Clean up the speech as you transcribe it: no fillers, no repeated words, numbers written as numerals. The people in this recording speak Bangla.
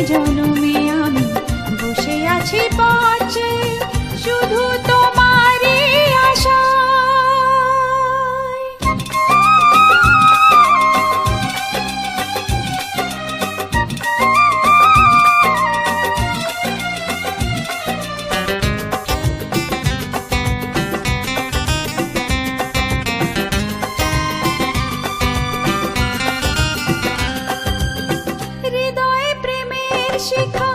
জনমে আমি বসে আছি পথে শুধু তোমারই আশায়। হৃদয়ে প্রেমের শিখা